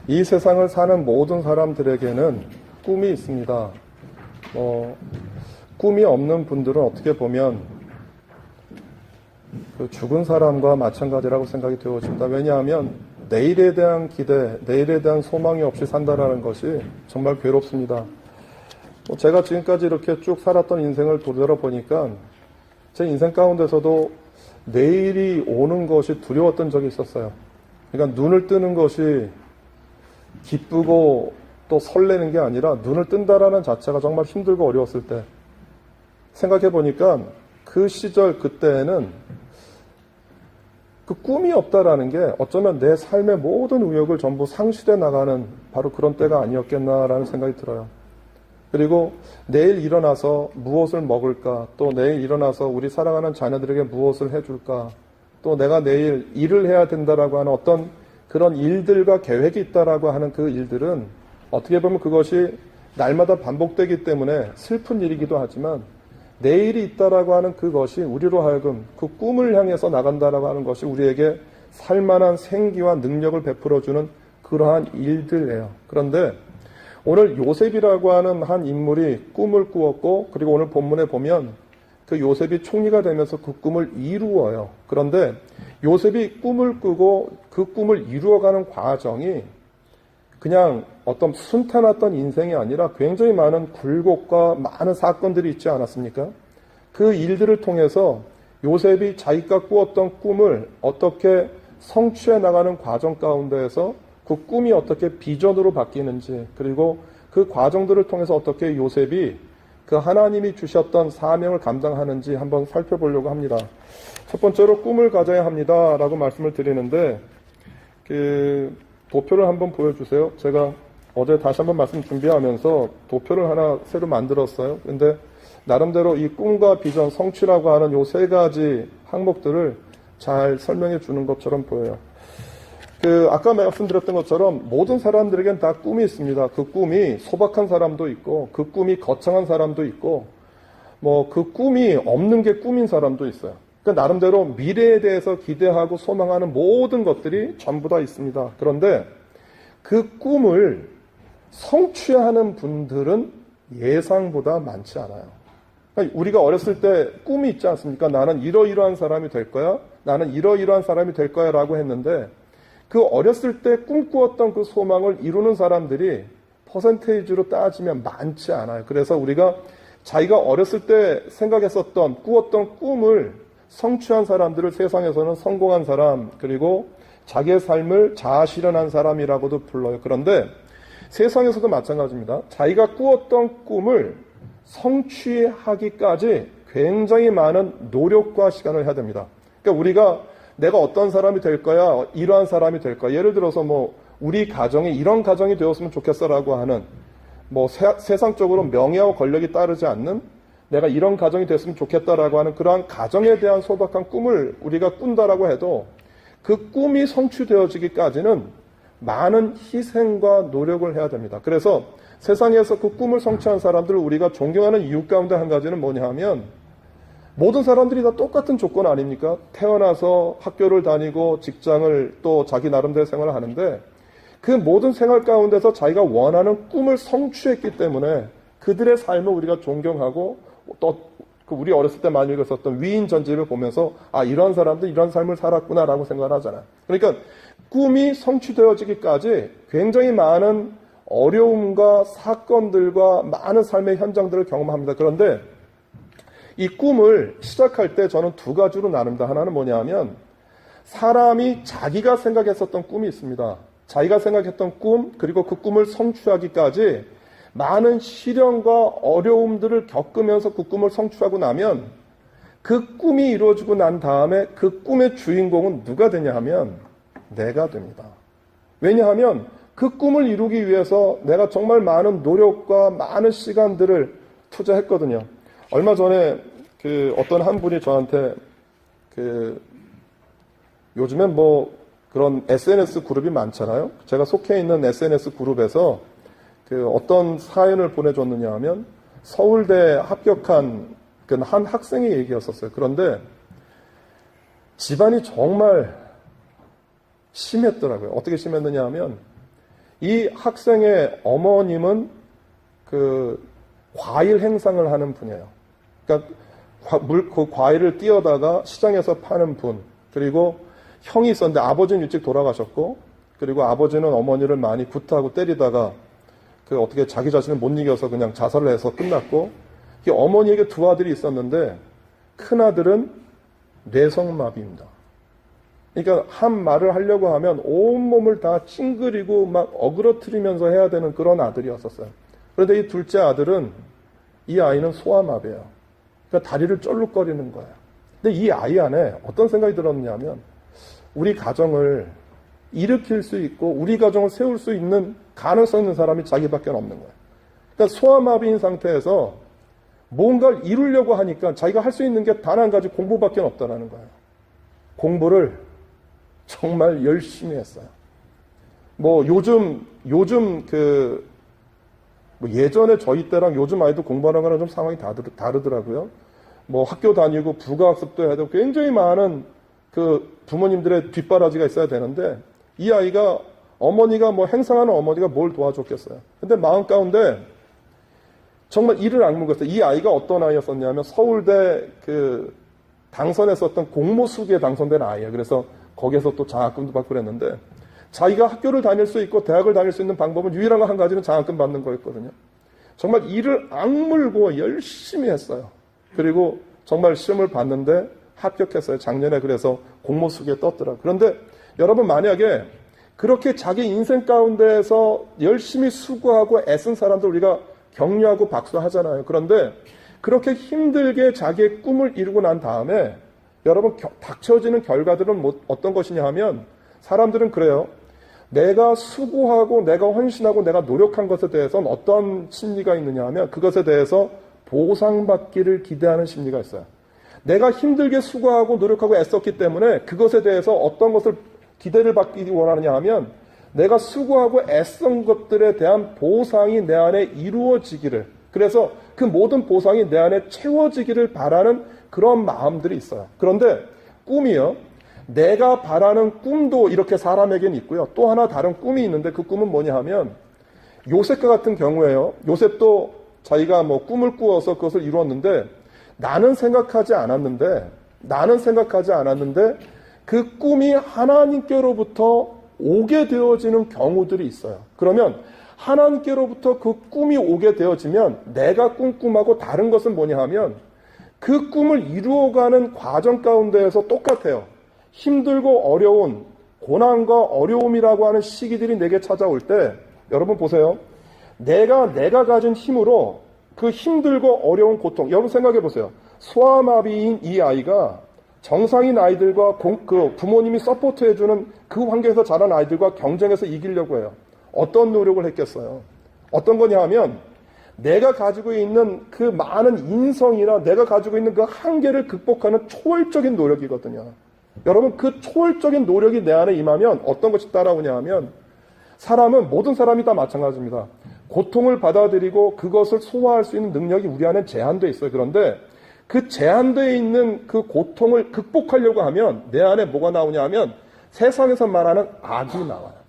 이 세상을 사는 모든 사람들에게는 꿈이 있습니다. 꿈이 없는 분들은 어떻게 보면 그 죽은 사람과 마찬가지라고 생각이 되어집니다. 왜냐하면 내일에 대한 기대, 내일에 대한 소망이 없이 산다라는 것이 정말 괴롭습니다. 제가 지금까지 이렇게 쭉 살았던 인생을 돌아보니까 제 인생 가운데서도 내일이 오는 것이 두려웠던 적이 있었어요. 그러니까 눈을 뜨는 것이 기쁘고 또 설레는 게 아니라 눈을 뜬다라는 자체가 정말 힘들고 어려웠을 때 생각해 보니까 그 시절 그때에는 그 꿈이 없다라는 게 어쩌면 내 삶의 모든 의욕을 전부 상실해 나가는 바로 그런 때가 아니었겠나라는 생각이 들어요. 그리고 내일 일어나서 무엇을 먹을까, 또 내일 일어나서 우리 사랑하는 자녀들에게 무엇을 해줄까, 또 내가 내일 일을 해야 된다라고 하는 어떤 그런 일들과 계획이 있다라고 하는 그 일들은 어떻게 보면 그것이 날마다 반복되기 때문에 슬픈 일이기도 하지만 내일이 있다라고 하는 그것이 우리로 하여금 그 꿈을 향해서 나간다라고 하는 것이 우리에게 살만한 생기와 능력을 베풀어주는 그러한 일들이에요. 그런데 오늘 요셉이라고 하는 한 인물이 꿈을 꾸었고, 그리고 오늘 본문에 보면 그 요셉이 총리가 되면서 그 꿈을 이루어요. 그런데 요셉이 꿈을 꾸고 그 꿈을 이루어가는 과정이 그냥 어떤 순탄했던 인생이 아니라 굉장히 많은 굴곡과 많은 사건들이 있지 않았습니까? 그 일들을 통해서 요셉이 자기가 꾸었던 꿈을 어떻게 성취해 나가는 과정 가운데에서 그 꿈이 어떻게 비전으로 바뀌는지, 그리고 그 과정들을 통해서 어떻게 요셉이 그 하나님이 주셨던 사명을 감당하는지 한번 살펴보려고 합니다. 첫 번째로 꿈을 가져야 합니다 라고 말씀을 드리는데, 그 도표를 한번 보여주세요. 제가 어제 다시 한번 말씀 준비하면서 도표를 하나 새로 만들었어요. 근데 나름대로 이 꿈과 비전, 성취라고 하는 요 세 가지 항목들을 잘 설명해 주는 것처럼 보여요. 아까 말씀드렸던 것처럼 모든 사람들에겐 다 꿈이 있습니다. 그 꿈이 소박한 사람도 있고, 그 꿈이 거창한 사람도 있고, 그 꿈이 없는 게 꿈인 사람도 있어요. 그러니까 나름대로 미래에 대해서 기대하고 소망하는 모든 것들이 전부 다 있습니다. 그런데 그 꿈을 성취하는 분들은 예상보다 많지 않아요. 그러니까 우리가 어렸을 때 꿈이 있지 않습니까? 나는 이러이러한 사람이 될 거야. 나는 이러이러한 사람이 될 거야 라고 했는데, 그 어렸을 때 꿈꾸었던 그 소망을 이루는 사람들이 퍼센테이지로 따지면 많지 않아요. 그래서 우리가 자기가 어렸을 때 생각했었던, 꾸었던 꿈을 성취한 사람들을 세상에서는 성공한 사람, 그리고 자기의 삶을 자아 실현한 사람이라고도 불러요. 그런데 세상에서도 마찬가지입니다. 자기가 꾸었던 꿈을 성취하기까지 굉장히 많은 노력과 시간을 해야 됩니다. 그러니까 우리가 내가 어떤 사람이 될 거야, 이러한 사람이 될 거야. 예를 들어서 우리 가정이 이런 가정이 되었으면 좋겠어라고 하는 세상적으로 명예와 권력이 따르지 않는 내가 이런 가정이 됐으면 좋겠다라고 하는 그러한 가정에 대한 소박한 꿈을 우리가 꾼다라고 해도 그 꿈이 성취되어지기까지는 많은 희생과 노력을 해야 됩니다. 그래서 세상에서 그 꿈을 성취한 사람들을 우리가 존경하는 이유 가운데 한 가지는 뭐냐 하면, 모든 사람들이 다 똑같은 조건 아닙니까? 태어나서 학교를 다니고 직장을 또 자기 나름대로 생활을 하는데, 그 모든 생활 가운데서 자기가 원하는 꿈을 성취했기 때문에 그들의 삶을 우리가 존경하고, 또 우리 어렸을 때 많이 읽었었던 위인 전집을 보면서 이런 사람들 이런 삶을 살았구나라고 생각을 하잖아요. 그러니까 꿈이 성취되어지기까지 굉장히 많은 어려움과 사건들과 많은 삶의 현장들을 경험합니다. 그런데 이 꿈을 시작할 때 저는 두 가지로 나눕니다. 하나는 뭐냐 하면, 사람이 자기가 생각했었던 꿈이 있습니다. 자기가 생각했던 꿈, 그리고 그 꿈을 성취하기까지 많은 시련과 어려움들을 겪으면서 그 꿈을 성취하고 나면 그 꿈이 이루어지고 난 다음에 그 꿈의 주인공은 누가 되냐 하면 내가 됩니다. 왜냐하면 그 꿈을 이루기 위해서 내가 정말 많은 노력과 많은 시간들을 투자했거든요. 얼마 전에 어떤 한 분이 저한테 요즘엔 그런 SNS 그룹이 많잖아요. 제가 속해 있는 SNS 그룹에서 어떤 사연을 보내줬느냐 하면 서울대 합격한 한 학생의 얘기였었어요. 그런데 집안이 정말 심했더라고요. 어떻게 심했느냐 하면 이 학생의 어머님은 그 과일 행상을 하는 분이에요. 그러니까 그 과일을 띄어다가 시장에서 파는 분. 그리고 형이 있었는데 아버지는 일찍 돌아가셨고, 그리고 아버지는 어머니를 많이 구타하고 때리다가 그 어떻게 자기 자신을 못 이겨서 그냥 자살을 해서 끝났고, 이 어머니에게 두 아들이 있었는데 큰 아들은 뇌성마비입니다. 그러니까 한 말을 하려고 하면 온몸을 다 찡그리고 막 어그러뜨리면서 해야 되는 그런 아들이었었어요. 그런데 이 둘째 아들은, 이 아이는 소아마비예요. 그러니까 다리를 쩔룩거리는 거예요. 근데 이 아이 안에 어떤 생각이 들었냐면, 우리 가정을 일으킬 수 있고 우리 가정을 세울 수 있는 가능성 있는 사람이 자기밖에 없는 거예요. 그러니까 소아마비인 상태에서 뭔가를 이루려고 하니까 자기가 할 수 있는 게 단 한 가지, 공부밖에 없다라는 거예요. 공부를 정말 열심히 했어요. 뭐 요즘 뭐 예전에 저희 때랑 요즘 아이도 공부하는 거랑 좀 상황이 다르더라고요. 뭐 학교 다니고 부가학습도 해야 되고 굉장히 많은 그 부모님들의 뒷바라지가 있어야 되는데, 이 아이가 어머니가 뭐 행상하는 어머니가 뭘 도와줬겠어요. 근데 마음 가운데 정말 이를 악물고 있어요. 이 아이가 어떤 아이였었냐면 서울대 그 당선했었던 공모수기에 당선된 아이예요. 그래서 거기에서 또 장학금도 받고 그랬는데, 자기가 학교를 다닐 수 있고 대학을 다닐 수 있는 방법은 유일한 거 한 가지는 장학금 받는 거였거든요. 정말 이를 악물고 열심히 했어요. 그리고 정말 시험을 봤는데 합격했어요. 작년에. 그래서 공모수기에 떴더라고요. 그런데 여러분, 만약에 그렇게 자기 인생 가운데에서 열심히 수고하고 애쓴 사람들 우리가 격려하고 박수하잖아요. 그런데 그렇게 힘들게 자기의 꿈을 이루고 난 다음에 여러분, 닥쳐지는 결과들은 어떤 것이냐 하면, 사람들은 그래요. 내가 수고하고 내가 헌신하고 내가 노력한 것에 대해서는 어떤 심리가 있느냐 하면, 그것에 대해서 보상받기를 기대하는 심리가 있어요. 내가 힘들게 수고하고 노력하고 애썼기 때문에 그것에 대해서 어떤 것을 기대를 받기 원하느냐 하면, 내가 수고하고 애쓴 것들에 대한 보상이 내 안에 이루어지기를, 그래서 그 모든 보상이 내 안에 채워지기를 바라는 그런 마음들이 있어요. 그런데 꿈이요, 내가 바라는 꿈도 이렇게 사람에게는 있고요. 또 하나 다른 꿈이 있는데, 그 꿈은 뭐냐 하면, 요셉과 같은 경우에요. 요셉도 자기가 뭐 꿈을 꾸어서 그것을 이루었는데, 나는 생각하지 않았는데 그 꿈이 하나님께로부터 오게 되어지는 경우들이 있어요. 그러면 하나님께로부터 그 꿈이 오게 되어지면 내가 꿈하고 다른 것은 뭐냐 하면, 그 꿈을 이루어가는 과정 가운데에서 똑같아요. 힘들고 어려운 고난과 어려움이라고 하는 시기들이 내게 찾아올 때, 여러분 보세요. 내가 가진 힘으로 그 힘들고 어려운 고통, 여러분 생각해 보세요. 소아마비인 이 아이가 정상인 아이들과 그 부모님이 서포트해주는 그 환경에서 자란 아이들과 경쟁해서 이기려고 해요. 어떤 노력을 했겠어요? 어떤 거냐 하면, 내가 가지고 있는 그 많은 인성이나 내가 가지고 있는 그 한계를 극복하는 초월적인 노력이거든요. 여러분, 그 초월적인 노력이 내 안에 임하면 어떤 것이 따라오냐 하면, 모든 사람이 다 마찬가지입니다. 고통을 받아들이고 그것을 소화할 수 있는 능력이 우리 안에 제한되어 있어요. 그런데 그 제한되어 있는 그 고통을 극복하려고 하면 내 안에 뭐가 나오냐 하면, 세상에서 말하는 악이 나와요.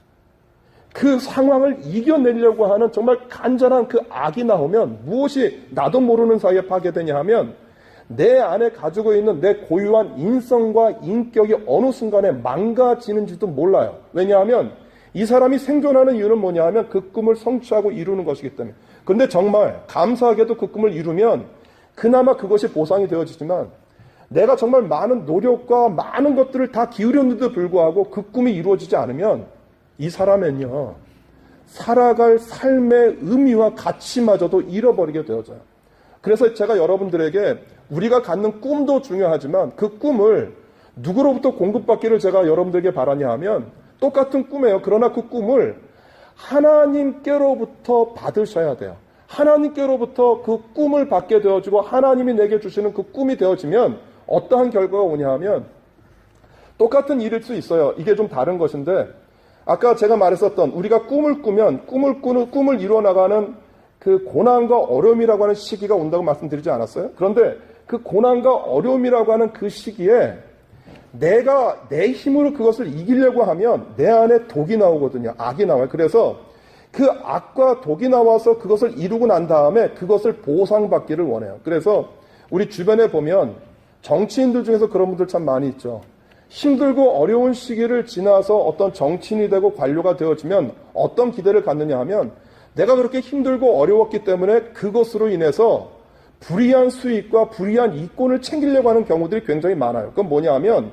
그 상황을 이겨내려고 하는 정말 간절한 그 악이 나오면 무엇이 나도 모르는 사이에 파괴되냐 하면, 내 안에 가지고 있는 내 고유한 인성과 인격이 어느 순간에 망가지는지도 몰라요. 왜냐하면 이 사람이 생존하는 이유는 뭐냐 하면, 그 꿈을 성취하고 이루는 것이기 때문에. 그런데 정말 감사하게도 그 꿈을 이루면 그나마 그것이 보상이 되어지지만, 내가 정말 많은 노력과 많은 것들을 다 기울였는데도 불구하고 그 꿈이 이루어지지 않으면 이 사람은요, 살아갈 삶의 의미와 가치마저도 잃어버리게 되어져요. 그래서 제가 여러분들에게, 우리가 갖는 꿈도 중요하지만 그 꿈을 누구로부터 공급받기를 제가 여러분들에게 바라냐 하면, 똑같은 꿈이에요. 그러나 그 꿈을 하나님께로부터 받으셔야 돼요. 하나님께로부터 그 꿈을 받게 되어지고 하나님이 내게 주시는 그 꿈이 되어지면 어떠한 결과가 오냐 하면, 똑같은 일일 수 있어요. 이게 좀 다른 것인데, 아까 제가 말했었던, 우리가 꿈을 꾸면 꿈을 이루어나가는 그 고난과 어려움이라고 하는 시기가 온다고 말씀드리지 않았어요? 그런데 그 고난과 어려움이라고 하는 그 시기에 내가 내 힘으로 그것을 이기려고 하면 내 안에 독이 나오거든요. 악이 나와요. 그래서 그 악과 독이 나와서 그것을 이루고 난 다음에 그것을 보상받기를 원해요. 그래서 우리 주변에 보면 정치인들 중에서 그런 분들 참 많이 있죠. 힘들고 어려운 시기를 지나서 어떤 정치인이 되고 관료가 되어지면 어떤 기대를 갖느냐 하면 내가 그렇게 힘들고 어려웠기 때문에 그것으로 인해서 불이한 수익과 불이한 이권을 챙기려고 하는 경우들이 굉장히 많아요. 그건 뭐냐 하면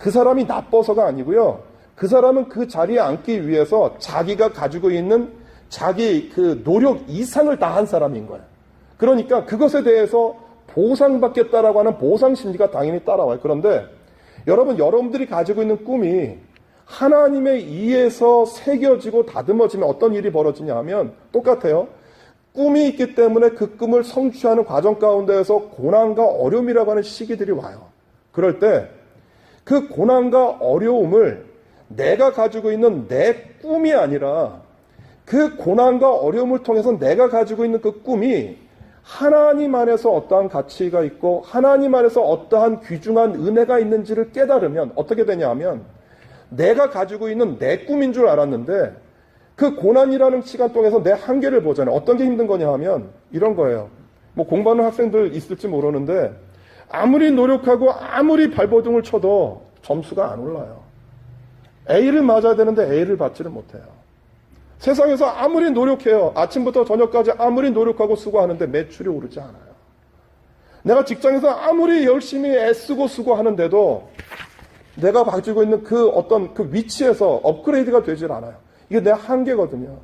그 사람이 나빠서가 아니고요. 그 사람은 그 자리에 앉기 위해서 자기가 가지고 있는 자기 그 노력 이상을 다한 사람인 거예요. 그러니까 그것에 대해서 보상받겠다라고 하는 보상 심리가 당연히 따라와요. 그런데 여러분들이 가지고 있는 꿈이 하나님의 이에서 새겨지고 다듬어지면 어떤 일이 벌어지냐 하면 똑같아요. 꿈이 있기 때문에 그 꿈을 성취하는 과정 가운데에서 고난과 어려움이라고 하는 시기들이 와요. 그럴 때 그 고난과 어려움을 내가 가지고 있는 내 꿈이 아니라 그 고난과 어려움을 통해서 내가 가지고 있는 그 꿈이 하나님 안에서 어떠한 가치가 있고 하나님 안에서 어떠한 귀중한 은혜가 있는지를 깨달으면 어떻게 되냐 하면 내가 가지고 있는 내 꿈인 줄 알았는데 그 고난이라는 시간 동안에서 내 한계를 보잖아요. 어떤 게 힘든 거냐 하면 이런 거예요. 뭐 공부하는 학생들 있을지 모르는데 아무리 노력하고 아무리 발버둥을 쳐도 점수가 안 올라요. A를 맞아야 되는데 A를 받지를 못해요. 세상에서 아무리 노력해요. 아침부터 저녁까지 아무리 노력하고 수고하는데 매출이 오르지 않아요. 내가 직장에서 아무리 열심히 애쓰고 수고하는데도 내가 가지고 있는 그 어떤 그 위치에서 업그레이드가 되질 않아요. 이게 내 한계거든요.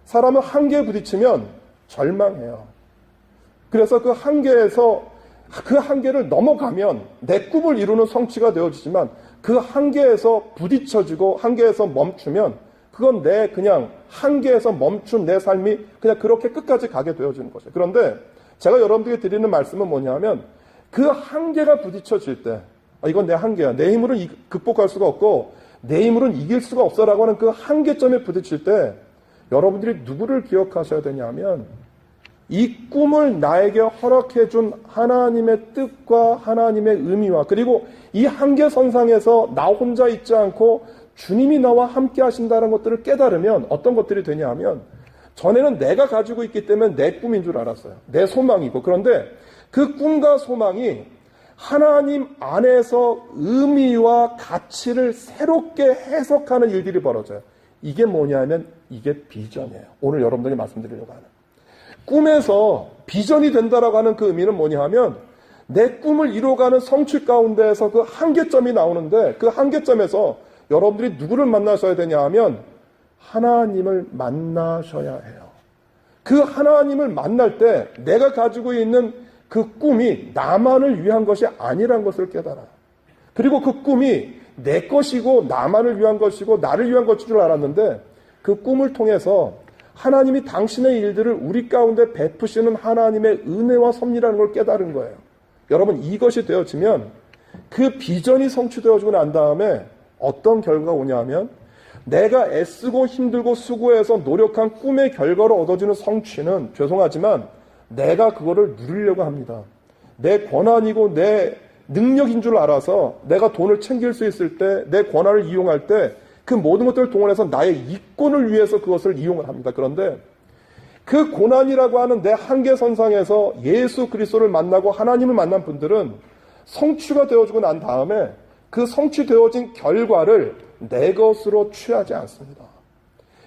사람은 한계에 부딪히면 절망해요. 그래서 그 한계에서 그 한계를 넘어가면 내 꿈을 이루는 성취가 되어지지만 그 한계에서 부딪혀지고 한계에서 멈추면 그건 내 그냥 한계에서 멈춘 내 삶이 그냥 그렇게 끝까지 가게 되어지는 거죠. 그런데 제가 여러분들에게 드리는 말씀은 뭐냐면 그 한계가 부딪혀질 때 이건 내 한계야. 내 힘으로는 극복할 수가 없고 내 힘으로는 이길 수가 없어라고 하는 그 한계점에 부딪힐 때 여러분들이 누구를 기억하셔야 되냐면 이 꿈을 나에게 허락해 준 하나님의 뜻과 하나님의 의미와 그리고 이 한계선상에서 나 혼자 있지 않고 주님이 나와 함께 하신다는 것들을 깨달으면 어떤 것들이 되냐 하면 전에는 내가 가지고 있기 때문에 내 꿈인 줄 알았어요. 내 소망이고. 그런데 그 꿈과 소망이 하나님 안에서 의미와 가치를 새롭게 해석하는 일들이 벌어져요. 이게 뭐냐면 이게 비전이에요. 오늘 여러분들에게 말씀드리려고 하는. 꿈에서 비전이 된다라고 하는 그 의미는 뭐냐 하면 내 꿈을 이루어가는 성취 가운데에서 그 한계점이 나오는데 그 한계점에서 여러분들이 누구를 만나셔야 되냐 하면 하나님을 만나셔야 해요. 그 하나님을 만날 때 내가 가지고 있는 그 꿈이 나만을 위한 것이 아니란 것을 깨달아요. 그리고 그 꿈이 내 것이고 나만을 위한 것이고 나를 위한 것인 줄 알았는데 그 꿈을 통해서 하나님이 당신의 일들을 우리 가운데 베푸시는 하나님의 은혜와 섭리라는 걸 깨달은 거예요. 여러분 이것이 되어지면 그 비전이 성취되어지고 난 다음에 어떤 결과가 오냐면 내가 애쓰고 힘들고 수고해서 노력한 꿈의 결과로 얻어지는 성취는 죄송하지만 내가 그거를 누리려고 합니다. 내 권한이고 내 능력인 줄 알아서 내가 돈을 챙길 수 있을 때 내 권한을 이용할 때 그 모든 것들을 동원해서 나의 이권을 위해서 그것을 이용을 합니다. 그런데 그 고난이라고 하는 내 한계선상에서 예수 그리스도를 만나고 하나님을 만난 분들은 성취가 되어지고 난 다음에 그 성취되어진 결과를 내 것으로 취하지 않습니다.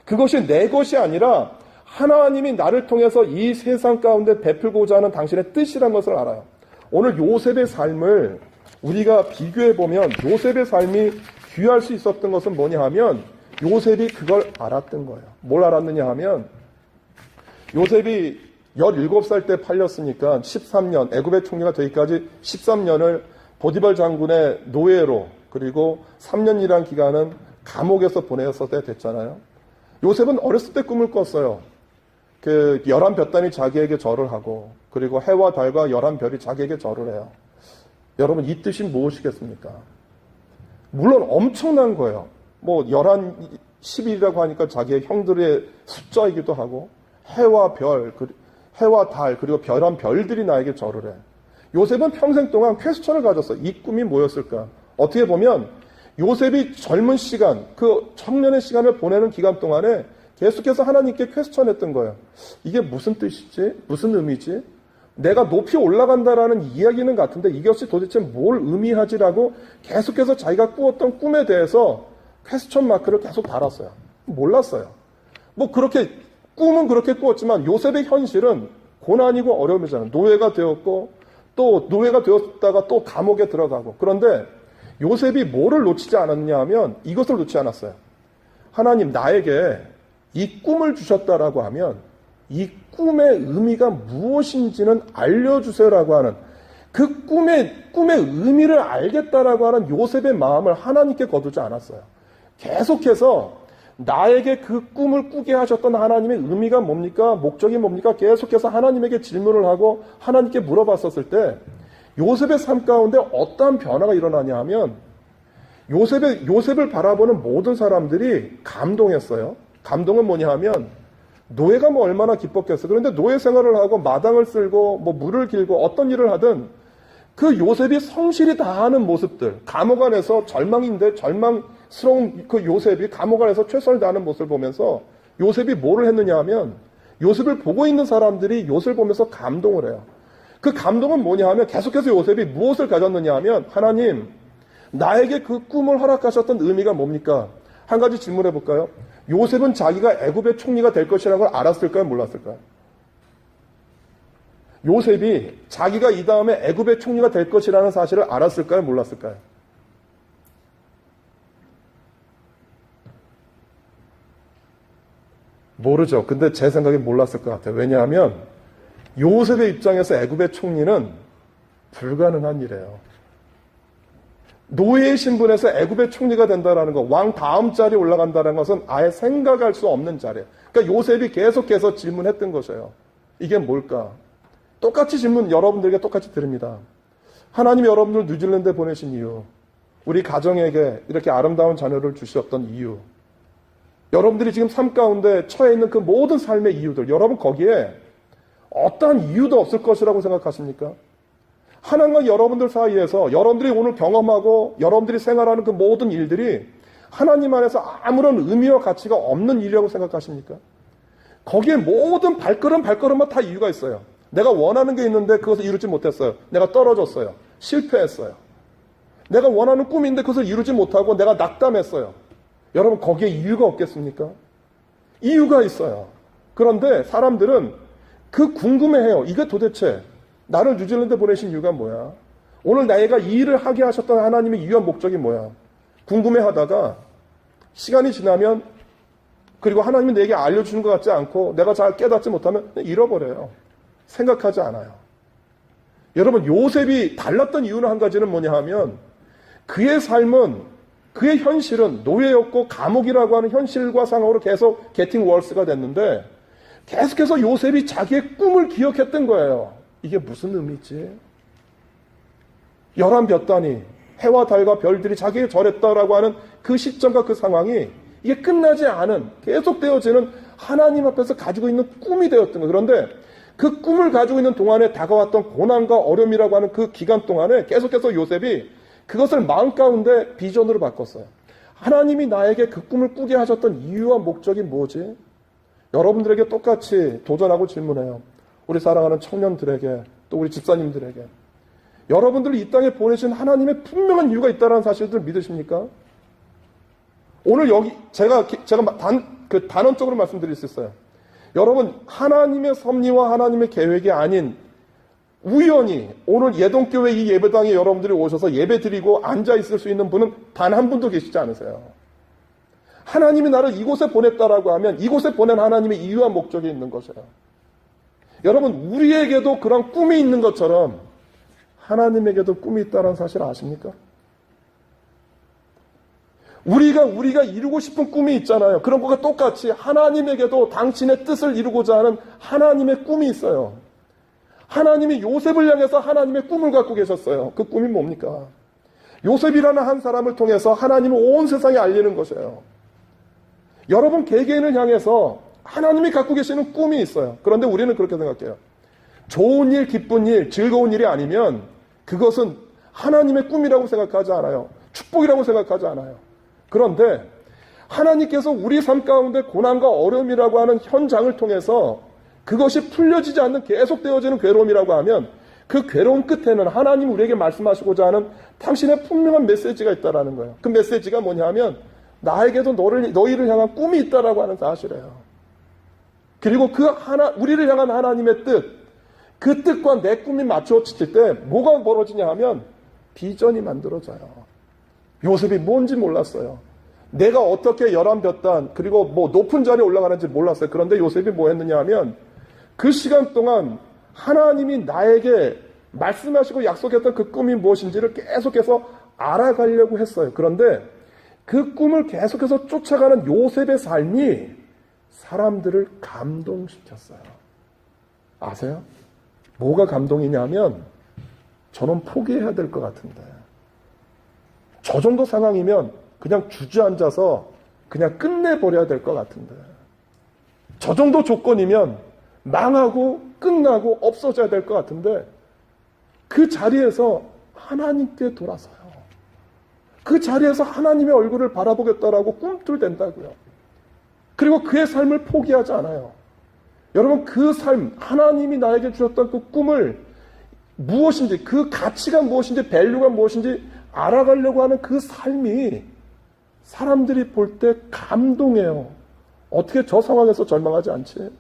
그것이 내 것이 아니라 하나님이 나를 통해서 이 세상 가운데 베풀고자 하는 당신의 뜻이라는 것을 알아요. 오늘 요셉의 삶을 우리가 비교해보면 요셉의 삶이 귀할 수 있었던 것은 뭐냐 하면 요셉이 그걸 알았던 거예요. 뭘 알았느냐 하면 요셉이 17살 때 팔렸으니까 13년, 애굽의 총리가 되기까지 13년을 보디발 장군의 노예로 그리고 3년이라는 기간은 감옥에서 보냈을 때 됐잖아요. 요셉은 어렸을 때 꿈을 꿨어요. 그 11볕단이 자기에게 절을 하고 그리고 해와 달과 11별이 자기에게 절을 해요. 여러분 이 뜻이 무엇이겠습니까? 물론 엄청난 거예요. 뭐 11, 10이라고 하니까 자기의 형들의 숫자이기도 하고 해와 별, 해와 달 그리고 별한 별들이 나에게 절을 해. 요셉은 평생 동안 퀘스천을 가졌어요. 이 꿈이 뭐였을까? 어떻게 보면 요셉이 젊은 시간, 그 청년의 시간을 보내는 기간 동안에 계속해서 하나님께 퀘스천했던 거예요. 이게 무슨 뜻이지? 무슨 의미지? 내가 높이 올라간다라는 이야기는 같은데 이것이 도대체 뭘 의미하지라고 계속해서 자기가 꾸었던 꿈에 대해서 퀘스천 마크를 계속 달았어요. 몰랐어요. 뭐 그렇게 꿈은 그렇게 꾸었지만 요셉의 현실은 고난이고 어려움이잖아요. 노예가 되었고 또 노예가 되었다가 또 감옥에 들어가고. 그런데 요셉이 뭐를 놓치지 않았냐 하면 이것을 놓치지 않았어요. 하나님 나에게 이 꿈을 주셨다라고 하면 이 꿈의 의미가 무엇인지는 알려주세요라고 하는 그 꿈의 의미를 알겠다라고 하는 요셉의 마음을 하나님께 거두지 않았어요. 계속해서 나에게 그 꿈을 꾸게 하셨던 하나님의 의미가 뭡니까? 목적이 뭡니까? 계속해서 하나님에게 질문을 하고 하나님께 물어봤었을 때 요셉의 삶 가운데 어떠한 변화가 일어나냐 하면 요셉을 바라보는 모든 사람들이 감동했어요. 감동은 뭐냐 하면 노예가 뭐 얼마나 기뻤겠어요. 그런데 노예 생활을 하고 마당을 쓸고 뭐 물을 길고 어떤 일을 하든 그 요셉이 성실히 다하는 모습들, 감옥 안에서 절망스러운 그 요셉이 감옥 안에서 최선을 다하는 모습을 보면서 요셉이 뭐를 했느냐 하면 요셉을 보고 있는 사람들이 요셉을 보면서 감동을 해요. 그 감동은 뭐냐 하면 계속해서 요셉이 무엇을 가졌느냐 하면 하나님 나에게 그 꿈을 허락하셨던 의미가 뭡니까? 한 가지 질문해 볼까요? 요셉은 자기가 애굽의 총리가 될 것이라는 걸 알았을까요? 몰랐을까요? 요셉이 자기가 이 다음에 애굽의 총리가 될 것이라는 사실을 알았을까요? 몰랐을까요? 모르죠. 근데 제 생각에 몰랐을 것 같아요. 왜냐하면 요셉의 입장에서 애굽의 총리는 불가능한 일이에요. 노예의 신분에서 애굽의 총리가 된다는 것, 왕 다음 자리에 올라간다는 것은 아예 생각할 수 없는 자리예요. 그러니까 요셉이 계속해서 질문했던 것이에요. 이게 뭘까? 똑같이 질문 여러분들에게 똑같이 드립니다. 하나님이 여러분들 뉴질랜드에 보내신 이유, 우리 가정에게 이렇게 아름다운 자녀를 주셨던 이유, 여러분들이 지금 삶 가운데 처해 있는 그 모든 삶의 이유들, 여러분 거기에 어떠한 이유도 없을 것이라고 생각하십니까? 하나님과 여러분들 사이에서 여러분들이 오늘 경험하고 여러분들이 생활하는 그 모든 일들이 하나님 안에서 아무런 의미와 가치가 없는 일이라고 생각하십니까? 거기에 모든 발걸음마다 다 이유가 있어요. 내가 원하는 게 있는데 그것을 이루지 못했어요. 내가 떨어졌어요. 실패했어요. 내가 원하는 꿈인데 그것을 이루지 못하고 내가 낙담했어요. 여러분 거기에 이유가 없겠습니까? 이유가 있어요. 그런데 사람들은 그 궁금해해요. 이게 도대체 나를 뉴질랜드에 보내신 이유가 뭐야? 오늘 내가 이 일을 하게 하셨던 하나님의 이유와 목적이 뭐야? 궁금해하다가 시간이 지나면 그리고 하나님이 내게 알려주는 것 같지 않고 내가 잘 깨닫지 못하면 잃어버려요. 생각하지 않아요. 여러분 요셉이 달랐던 이유는 한 가지는 뭐냐 하면 그의 삶은 그의 현실은 노예였고 감옥이라고 하는 현실과 상황으로 계속 게팅 월스가 됐는데 계속해서 요셉이 자기의 꿈을 기억했던 거예요. 이게 무슨 의미지? 11볕단이 해와 달과 별들이 자기에게 절했다라고 하는 그 시점과 그 상황이 이게 끝나지 않은 계속되어지는 하나님 앞에서 가지고 있는 꿈이 되었던 거예요. 그런데 그 꿈을 가지고 있는 동안에 다가왔던 고난과 어려움이라고 하는 그 기간 동안에 계속해서 요셉이 그것을 마음 가운데 비전으로 바꿨어요. 하나님이 나에게 그 꿈을 꾸게 하셨던 이유와 목적이 뭐지? 여러분들에게 똑같이 도전하고 질문해요. 우리 사랑하는 청년들에게 또 우리 집사님들에게 여러분들을 이 땅에 보내신 하나님의 분명한 이유가 있다는 사실들 믿으십니까? 오늘 여기 제가 단언적으로 말씀드릴 수 있어요. 여러분 하나님의 섭리와 하나님의 계획이 아닌 우연히 오늘 예동교회 이 예배당에 여러분들이 오셔서 예배 드리고 앉아 있을 수 있는 분은 단 한 분도 계시지 않으세요. 하나님이 나를 이곳에 보냈다라고 하면 이곳에 보낸 하나님의 이유와 목적이 있는 것이에요. 여러분 우리에게도 그런 꿈이 있는 것처럼 하나님에게도 꿈이 있다는 사실 아십니까? 우리가 이루고 싶은 꿈이 있잖아요. 그런 것과 똑같이 하나님에게도 당신의 뜻을 이루고자 하는 하나님의 꿈이 있어요. 하나님이 요셉을 향해서 하나님의 꿈을 갖고 계셨어요. 그 꿈이 뭡니까? 요셉이라는 한 사람을 통해서 하나님을 온 세상에 알리는 것이에요. 여러분 개개인을 향해서 하나님이 갖고 계시는 꿈이 있어요. 그런데 우리는 그렇게 생각해요. 좋은 일, 기쁜 일, 즐거운 일이 아니면 그것은 하나님의 꿈이라고 생각하지 않아요. 축복이라고 생각하지 않아요. 그런데 하나님께서 우리 삶 가운데 고난과 어려움이라고 하는 현장을 통해서 그것이 풀려지지 않는 계속되어지는 괴로움이라고 하면 그 괴로움 끝에는 하나님 우리에게 말씀하시고자 하는 당신의 분명한 메시지가 있다라는 거예요. 그 메시지가 뭐냐 하면 나에게도 너희를 향한 꿈이 있다라고 하는 사실이에요. 그리고 우리를 향한 하나님의 뜻, 그 뜻과 내 꿈이 맞춰질 때 뭐가 벌어지냐 하면 비전이 만들어져요. 요셉이 뭔지 몰랐어요. 내가 어떻게 열한볕단 그리고 높은 자리에 올라가는지 몰랐어요. 그런데 요셉이 뭐 했느냐 하면 그 시간 동안 하나님이 나에게 말씀하시고 약속했던 그 꿈이 무엇인지를 계속해서 알아가려고 했어요. 그런데 그 꿈을 계속해서 쫓아가는 요셉의 삶이 사람들을 감동시켰어요. 아세요? 뭐가 감동이냐면 저는 포기해야 될 것 같은데 저 정도 상황이면 그냥 주저앉아서 그냥 끝내버려야 될 것 같은데 저 정도 조건이면 망하고 끝나고 없어져야 될 것 같은데 그 자리에서 하나님께 돌아서요. 그 자리에서 하나님의 얼굴을 바라보겠다라고 꿈틀댄다고요. 그리고 그의 삶을 포기하지 않아요. 여러분 그 삶, 하나님이 나에게 주셨던 그 꿈을 무엇인지, 그 가치가 무엇인지, 밸류가 무엇인지 알아가려고 하는 그 삶이 사람들이 볼 때 감동해요. 어떻게 저 상황에서 절망하지 않지?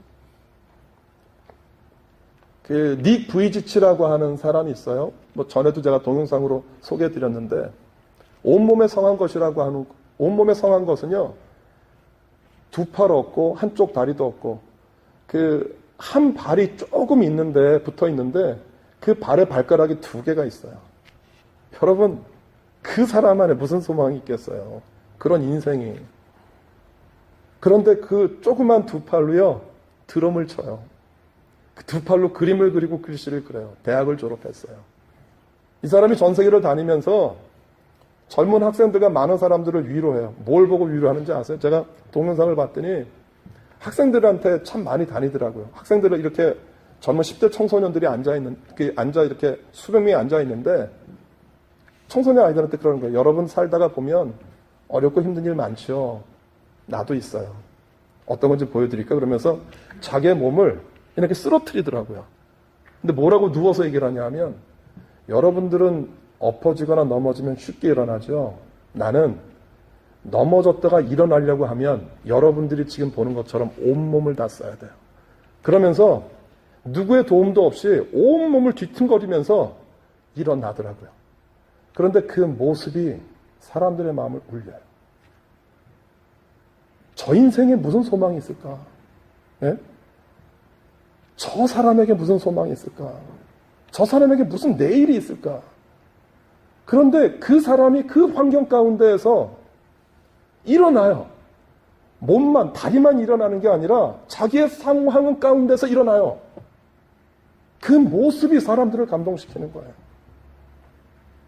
그 닉 부이지치라고 하는 사람이 있어요. 전에도 제가 동영상으로 소개해드렸는데 온몸에 성한 것이라고 하는, 온몸에 성한 것은요, 두 팔 없고 한쪽 다리도 없고 그 한 발이 조금 있는데 붙어 있는데 그 발에 발가락이 두 개가 있어요. 여러분 그 사람 안에 무슨 소망이 있겠어요? 그런 인생이. 그런데 그 조그만 두 팔로요 드럼을 쳐요. 그 두 팔로 그림을 그리고 글씨를 그려요. 대학을 졸업했어요. 이 사람이 전 세계를 다니면서 젊은 학생들과 많은 사람들을 위로해요. 뭘 보고 위로하는지 아세요? 제가 동영상을 봤더니 학생들한테 참 많이 다니더라고요. 학생들은 이렇게 젊은 10대 청소년들이 이렇게 수백 명이 앉아있는데 청소년 아이들한테 그러는 거예요. 여러분 살다가 보면 어렵고 힘든 일 많죠. 나도 있어요. 어떤 건지 보여드릴까? 그러면서 자기의 몸을 이렇게 쓰러뜨리더라고요. 근데 뭐라고 누워서 얘기를 하냐 하면 여러분들은 엎어지거나 넘어지면 쉽게 일어나죠. 나는 넘어졌다가 일어나려고 하면 여러분들이 지금 보는 것처럼 온몸을 다 써야 돼요. 그러면서 누구의 도움도 없이 온몸을 뒤뚱거리면서 일어나더라고요. 그런데 그 모습이 사람들의 마음을 울려요. 저 인생에 무슨 소망이 있을까? 네? 저 사람에게 무슨 소망이 있을까? 저 사람에게 무슨 내일이 있을까? 그런데 그 사람이 그 환경 가운데에서 일어나요. 몸만, 다리만 일어나는 게 아니라 자기의 상황 가운데서 일어나요. 그 모습이 사람들을 감동시키는 거예요.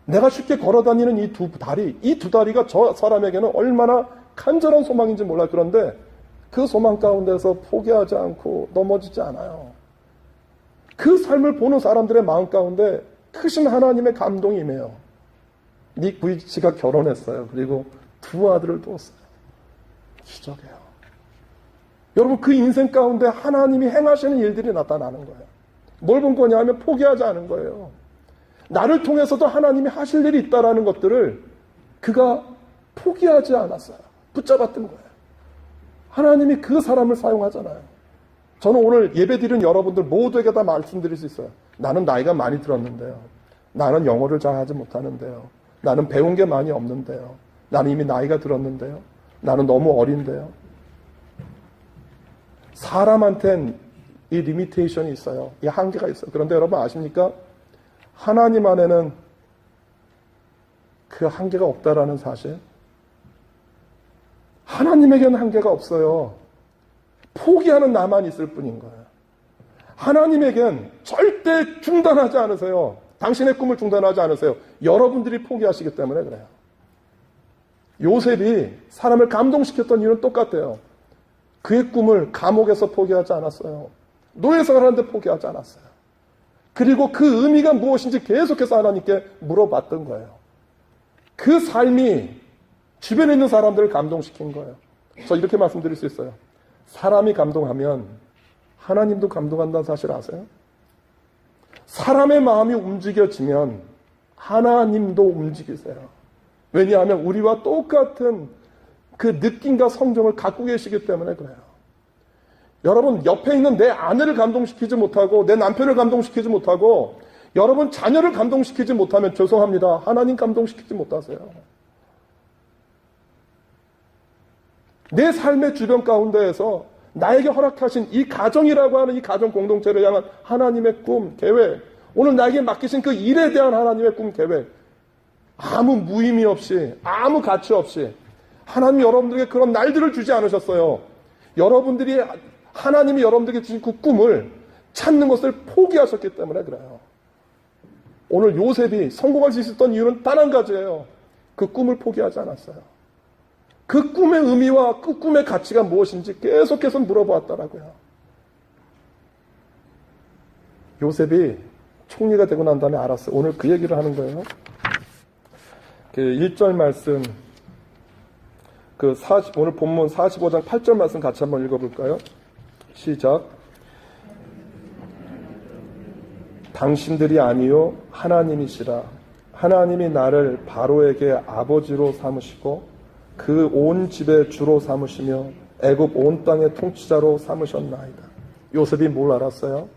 내가 쉽게 걸어다니는 이 두 다리가 저 사람에게는 얼마나 간절한 소망인지 몰라요. 그런데 그 소망 가운데서 포기하지 않고 넘어지지 않아요. 그 삶을 보는 사람들의 마음 가운데 크신 하나님의 감동이 임해요. 닉 부이치가 결혼했어요. 그리고 두 아들을 두었어요. 기적이에요. 여러분 그 인생 가운데 하나님이 행하시는 일들이 나타나는 거예요. 뭘 본 거냐 하면 포기하지 않은 거예요. 나를 통해서도 하나님이 하실 일이 있다라는 것들을 그가 포기하지 않았어요. 붙잡았던 거예요. 하나님이 그 사람을 사용하잖아요. 저는 오늘 예배드린 여러분들 모두에게 다 말씀드릴 수 있어요. 나는 나이가 많이 들었는데요. 나는 영어를 잘 하지 못하는데요. 나는 배운 게 많이 없는데요. 나는 이미 나이가 들었는데요. 나는 너무 어린데요. 사람한텐 이 리미테이션이 있어요. 이 한계가 있어요. 그런데 여러분 아십니까? 하나님 안에는 그 한계가 없다라는 사실. 하나님에게는 한계가 없어요. 포기하는 나만 있을 뿐인 거예요. 하나님에겐 절대 중단하지 않으세요. 당신의 꿈을 중단하지 않으세요. 여러분들이 포기하시기 때문에 그래요. 요셉이 사람을 감동시켰던 이유는 똑같아요. 그의 꿈을 감옥에서 포기하지 않았어요. 노예에서 가는데 포기하지 않았어요. 그리고 그 의미가 무엇인지 계속해서 하나님께 물어봤던 거예요. 그 삶이 주변에 있는 사람들을 감동시킨 거예요. 저 이렇게 말씀드릴 수 있어요. 사람이 감동하면 하나님도 감동한다는 사실 아세요? 사람의 마음이 움직여지면 하나님도 움직이세요. 왜냐하면 우리와 똑같은 그 느낌과 성정을 갖고 계시기 때문에 그래요. 여러분, 옆에 있는 내 아내를 감동시키지 못하고 내 남편을 감동시키지 못하고 여러분 자녀를 감동시키지 못하면 죄송합니다. 하나님 감동시키지 못하세요. 내 삶의 주변 가운데에서 나에게 허락하신 이 가정이라고 하는 이 가정 공동체를 향한 하나님의 꿈, 계획, 오늘 나에게 맡기신 그 일에 대한 하나님의 꿈, 계획, 아무 무의미 없이, 아무 가치 없이 하나님이 여러분들에게 그런 날들을 주지 않으셨어요. 여러분들이, 하나님이 여러분들에게 주신 그 꿈을 찾는 것을 포기하셨기 때문에 그래요. 오늘 요셉이 성공할 수 있었던 이유는 단 한 가지예요. 그 꿈을 포기하지 않았어요. 그 꿈의 의미와 그 꿈의 가치가 무엇인지 계속해서 물어보았더라고요. 요셉이 총리가 되고 난 다음에 알았어요. 오늘 그 얘기를 하는 거예요. 그 1절 말씀, 오늘 본문 45장 8절 말씀 같이 한번 읽어볼까요? 시작. 당신들이 아니요 하나님이시라. 하나님이 나를 바로에게 아버지로 삼으시고 그 온 집의 주로 삼으시며 애굽 온 땅의 통치자로 삼으셨나이다. 요셉이 뭘 알았어요?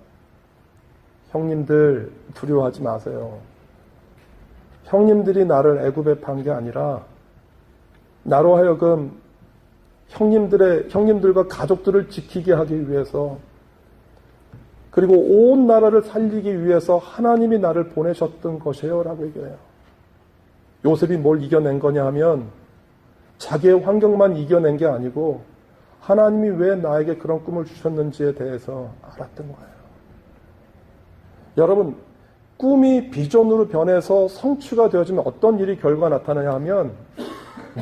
형님들 두려워하지 마세요. 형님들이 나를 애굽에 판 게 아니라 나로 하여금 형님들과 가족들을 지키게 하기 위해서, 그리고 온 나라를 살리기 위해서 하나님이 나를 보내셨던 것이에요 라고 얘기해요. 요셉이 뭘 이겨낸 거냐 하면 자기의 환경만 이겨낸 게 아니고 하나님이 왜 나에게 그런 꿈을 주셨는지에 대해서 알았던 거예요. 여러분, 꿈이 비전으로 변해서 성취가 되어지면 어떤 일이 결과가 나타나냐 하면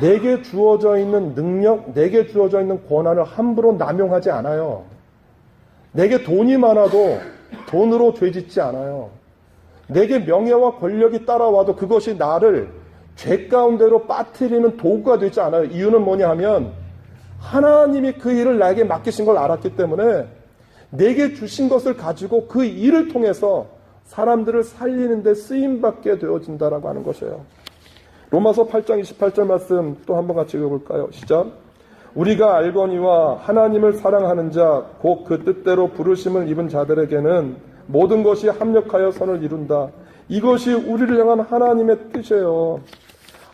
내게 주어져 있는 능력, 내게 주어져 있는 권한을 함부로 남용하지 않아요. 내게 돈이 많아도 돈으로 죄짓지 않아요. 내게 명예와 권력이 따라와도 그것이 나를 죄 가운데로 빠뜨리는 도구가 되지 않아요. 이유는 뭐냐 하면 하나님이 그 일을 나에게 맡기신 걸 알았기 때문에 내게 주신 것을 가지고 그 일을 통해서 사람들을 살리는 데 쓰임받게 되어진다라고 하는 것이에요. 로마서 8장 28절 말씀 또 한번 같이 읽어볼까요? 시작. 우리가 알거니와 하나님을 사랑하는 자 곧 그 뜻대로 부르심을 입은 자들에게는 모든 것이 합력하여 선을 이룬다. 이것이 우리를 향한 하나님의 뜻이에요.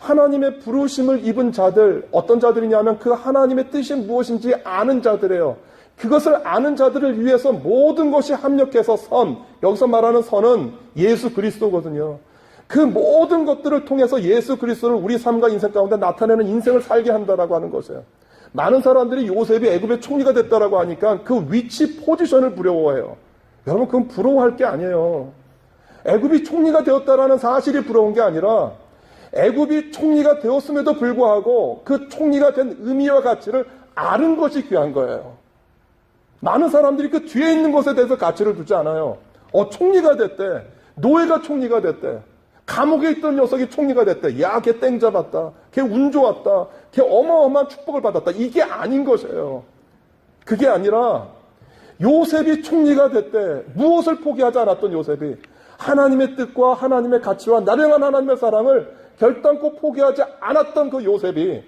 하나님의 부르심을 입은 자들, 어떤 자들이냐면 그 하나님의 뜻이 무엇인지 아는 자들이에요. 그것을 아는 자들을 위해서 모든 것이 합력해서 여기서 말하는 선은 예수 그리스도거든요. 그 모든 것들을 통해서 예수 그리스도를 우리 삶과 인생 가운데 나타내는 인생을 살게 한다라고 하는 것이에요. 많은 사람들이 요셉이 애굽의 총리가 됐다라고 하니까 그 위치 포지션을 부러워해요. 여러분, 그건 부러워할 게 아니에요. 애굽이 총리가 되었다라는 사실이 부러운 게 아니라 애굽이 총리가 되었음에도 불구하고 그 총리가 된 의미와 가치를 아는 것이 귀한 거예요. 많은 사람들이 그 뒤에 있는 것에 대해서 가치를 두지 않아요. 총리가 됐대. 노예가 총리가 됐대. 감옥에 있던 녀석이 총리가 됐대. 야, 걔 땡 잡았다. 걔 운 좋았다. 걔 어마어마한 축복을 받았다. 이게 아닌 것이에요. 그게 아니라 요셉이 총리가 됐대. 무엇을 포기하지 않았던 요셉이 하나님의 뜻과 하나님의 가치와 나를 향한 하나님의 사랑을 결단코 포기하지 않았던 그 요셉이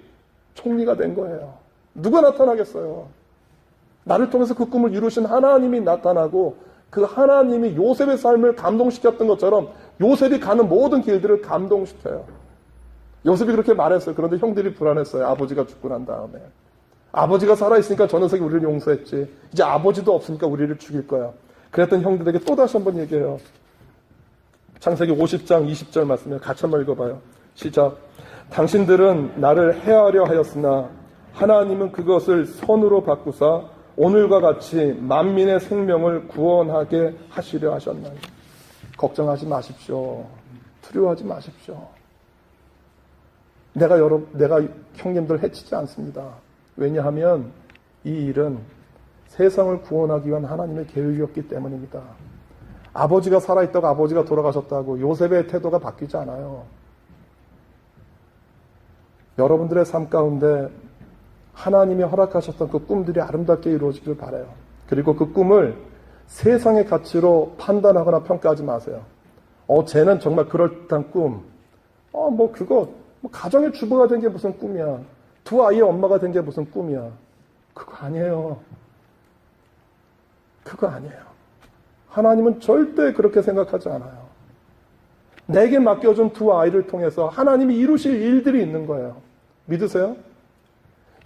총리가 된 거예요. 누가 나타나겠어요? 나를 통해서 그 꿈을 이루신 하나님이 나타나고 그 하나님이 요셉의 삶을 감동시켰던 것처럼 요셉이 가는 모든 길들을 감동시켜요. 요셉이 그렇게 말했어요. 그런데 형들이 불안했어요. 아버지가 죽고 난 다음에. 아버지가 살아있으니까 저 녀석이 우리를 용서했지. 이제 아버지도 없으니까 우리를 죽일 거야. 그랬던 형들에게 또다시 한번 얘기해요. 창세기 50장 20절 말씀을 같이 한번 읽어봐요. 시작. 당신들은 나를 해하려 하였으나 하나님은 그것을 선으로 바꾸사 오늘과 같이 만민의 생명을 구원하게 하시려 하셨나니. 걱정하지 마십시오. 두려워하지 마십시오. 내가 형님들 해치지 않습니다. 왜냐하면 이 일은 세상을 구원하기 위한 하나님의 계획이었기 때문입니다. 아버지가 살아있다고 아버지가 돌아가셨다고 요셉의 태도가 바뀌지 않아요. 여러분들의 삶 가운데 하나님이 허락하셨던 그 꿈들이 아름답게 이루어지길 바라요. 그리고 그 꿈을 세상의 가치로 판단하거나 평가하지 마세요. 쟤는 정말 그럴듯한 꿈. 가정의 주부가 된 게 무슨 꿈이야. 두 아이의 엄마가 된 게 무슨 꿈이야. 그거 아니에요. 그거 아니에요. 하나님은 절대 그렇게 생각하지 않아요. 내게 맡겨준 두 아이를 통해서 하나님이 이루실 일들이 있는 거예요. 믿으세요?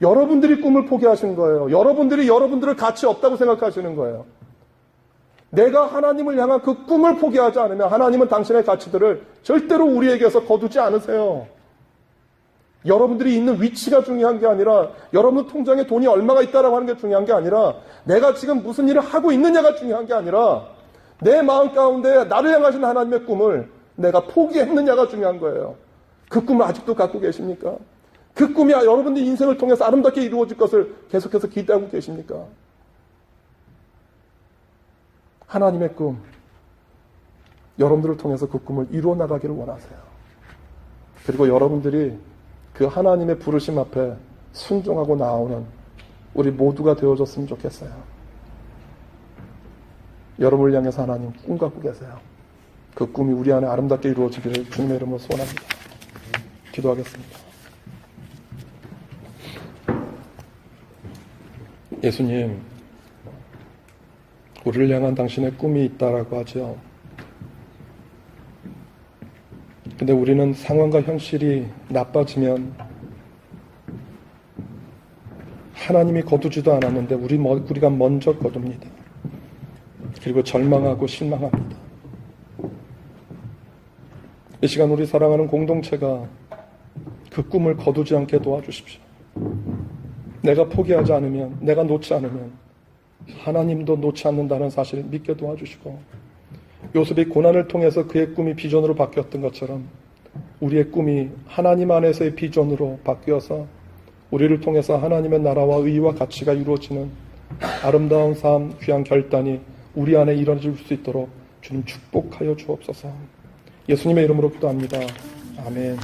여러분들이 꿈을 포기하신 거예요. 여러분들이 여러분들을 가치 없다고 생각하시는 거예요. 내가 하나님을 향한 그 꿈을 포기하지 않으면 하나님은 당신의 가치들을 절대로 우리에게서 거두지 않으세요. 여러분들이 있는 위치가 중요한 게 아니라 여러분 통장에 돈이 얼마가 있다라고 하는 게 중요한 게 아니라 내가 지금 무슨 일을 하고 있느냐가 중요한 게 아니라 내 마음 가운데 나를 향하신 하나님의 꿈을 내가 포기했느냐가 중요한 거예요. 그 꿈을 아직도 갖고 계십니까? 그 꿈이 여러분들 인생을 통해서 아름답게 이루어질 것을 계속해서 기대하고 계십니까? 하나님의 꿈, 여러분들을 통해서 그 꿈을 이루어 나가기를 원하세요. 그리고 여러분들이 그 하나님의 부르심 앞에 순종하고 나오는 우리 모두가 되어줬으면 좋겠어요. 여러분을 향해서 하나님 꿈 갖고 계세요. 그 꿈이 우리 안에 아름답게 이루어지기를 주님의 이름으로 소원합니다. 기도하겠습니다. 예수님, 우리를 향한 당신의 꿈이 있다라고 하죠. 근데 우리는 상황과 현실이 나빠지면 하나님이 거두지도 않았는데 우리가 먼저 거둡니다. 그리고 절망하고 실망합니다. 이 시간 우리 사랑하는 공동체가 그 꿈을 거두지 않게 도와주십시오. 내가 포기하지 않으면, 내가 놓지 않으면 하나님도 놓지 않는다는 사실을 믿게 도와주시고, 요셉이 고난을 통해서 그의 꿈이 비전으로 바뀌었던 것처럼 우리의 꿈이 하나님 안에서의 비전으로 바뀌어서 우리를 통해서 하나님의 나라와 의와 가치가 이루어지는 아름다운 삶, 귀한 결단이 우리 안에 이루어질 수 있도록 주님 축복하여 주옵소서. 예수님의 이름으로 기도합니다. 아멘.